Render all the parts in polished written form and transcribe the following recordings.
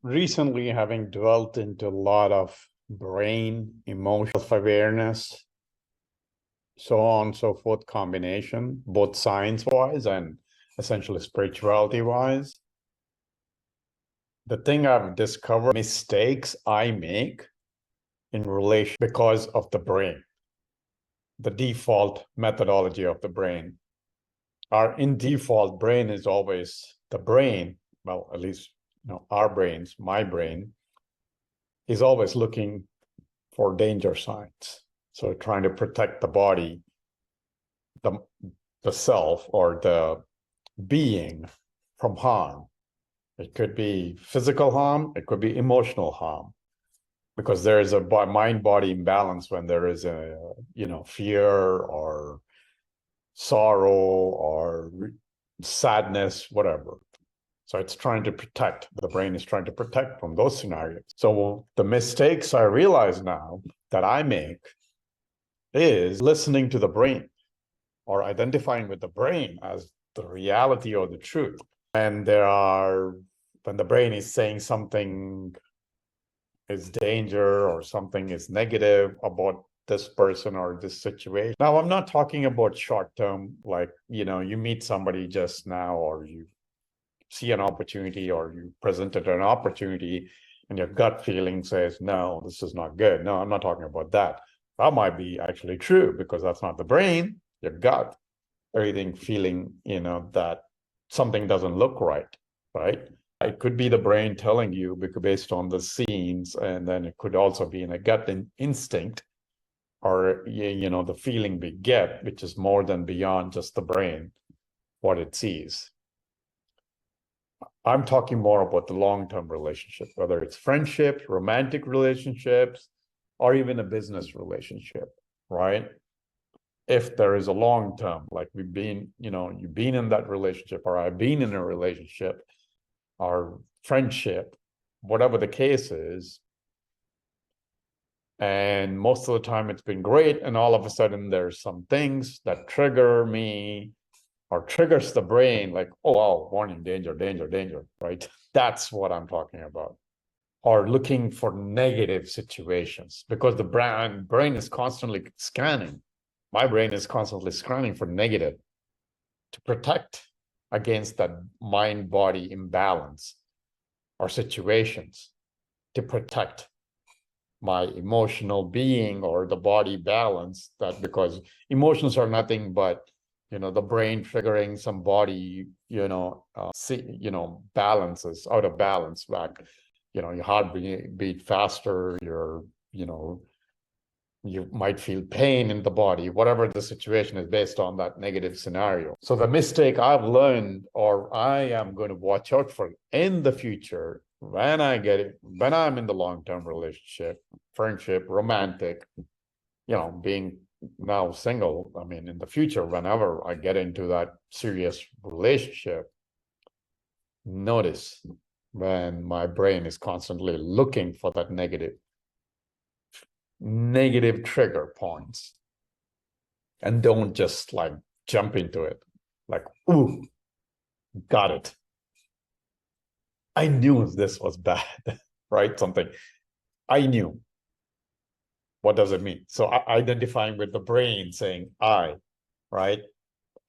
recently having dwelt into a lot of brain, emotional awareness, so on and so forth combination, both science-wise and essentially spirituality-wise. The thing I've discovered, mistakes I make in relation because of the brain, the default methodology of the brain. Our in default brain is always the brain, well, at least our brains, my brain, is always looking for danger signs. So trying to protect the body, the self or the being from harm. It could be physical harm, it could be emotional harm, because there is a mind-body imbalance when there is a fear or sorrow or sadness, whatever. So it's trying to protect. The brain is trying to protect from those scenarios. So the mistakes I realize now that I make is listening to the brain or identifying with the brain as the reality or the truth. And when the brain is saying something is danger or something is negative about this person or this situation. Now, I'm not talking about short term, like, you meet somebody just now, or you see an opportunity, or you presented an opportunity and your gut feeling says, no, this is not good. No, I'm not talking about that. That might be actually true because that's not the brain, your gut, everything feeling, that something doesn't look right, right? It could be the brain telling you because based on the scenes, and then it could also be in a gut instinct or, the feeling we get, which is more than beyond just the brain, what it sees. I'm talking more about the long-term relationship, whether it's friendship, romantic relationships, or even a business relationship, right? If there is a long-term, like you've been in that relationship, or I've been in a relationship or friendship, whatever the case is, and most of the time it's been great, and all of a sudden there's some things that trigger me or triggers the brain, like, oh, wow, warning, danger, danger, danger, right? That's what I'm talking about. Or looking for negative situations, because the brain is constantly scanning. My brain is constantly scanning for negative to protect against that mind-body imbalance or situations, to protect my emotional being or the body balance, that because emotions are nothing but the brain figuring some body balances out of balance, back your heart beat faster, you might feel pain in the body, whatever the situation is based on that negative scenario. So the mistake I've learned, or I am going to watch out for in the future, when I'm in the long-term relationship, friendship, romantic, being now single, I mean, in the future, whenever I get into that serious relationship, notice when my brain is constantly looking for that negative trigger points, and don't just like jump into it like, ooh, got it, I knew this was bad. Right? Something I knew. What does it mean? So identifying with the brain saying I, right?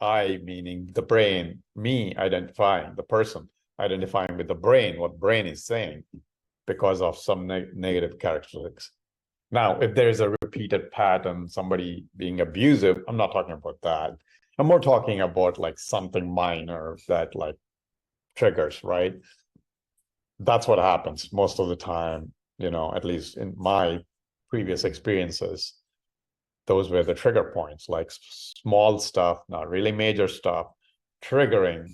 I meaning the brain, me identifying the person, identifying with the brain, what brain is saying because of some negative characteristics. Now, if there's a repeated pattern, somebody being abusive, I'm not talking about that. I'm more talking about like something minor that like triggers, right? That's what happens most of the time, at least in my previous experiences. Those were the trigger points, like small stuff, not really major stuff, triggering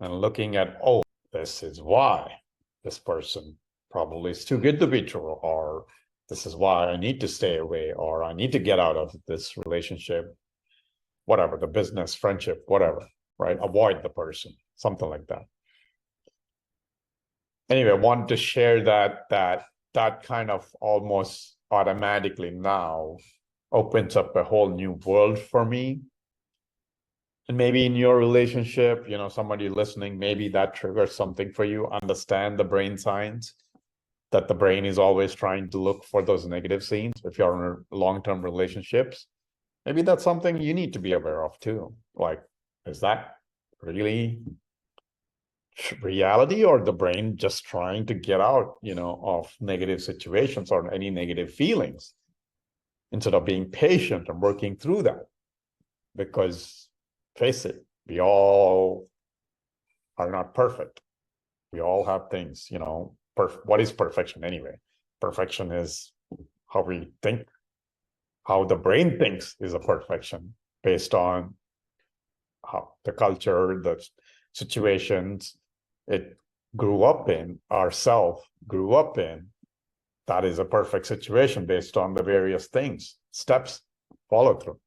and looking at, oh, this is why this person probably is too good to be true, or this is why I need to stay away, or I need to get out of this relationship, whatever, the business, friendship, whatever, right? Avoid the person, something like that. Anyway, I wanted to share that kind of almost automatically now opens up a whole new world for me. And maybe in your relationship, somebody listening, maybe that triggers something for you. Understand the brain science, that the brain is always trying to look for those negative scenes. If you're in long-term relationships, maybe that's something you need to be aware of too. Like, is that really reality, or the brain just trying to get out, of negative situations or any negative feelings, instead of being patient and working through that? Because face it, we all are not perfect. We all have things, what is perfection anyway? Perfection is how we think, how the brain thinks is a perfection, based on how the culture, the situations it grew up in, ourself grew up in. That is a perfect situation based on the various things, steps, follow through.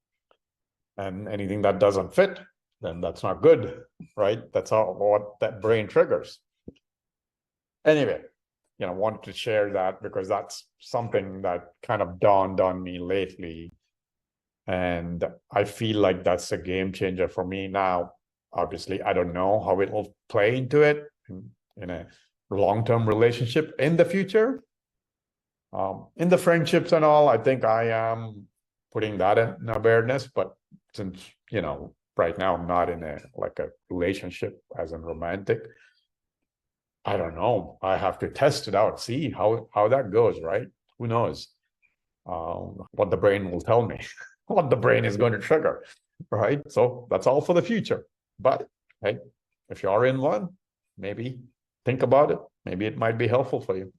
And anything that doesn't fit, then that's not good, right? That's what that brain triggers. Anyway, wanted to share that because that's something that kind of dawned on me lately. And I feel like that's a game changer for me now. Obviously, I don't know how it will play into it in a long-term relationship in the future. In the friendships and all, I think I am putting that in awareness. But since, right now I'm not in a relationship as in romantic, I don't know. I have to test it out, see how that goes, right? Who knows what the brain will tell me, what the brain is going to trigger, right? So that's all for the future. But hey, if you are in one, maybe think about it. Maybe it might be helpful for you.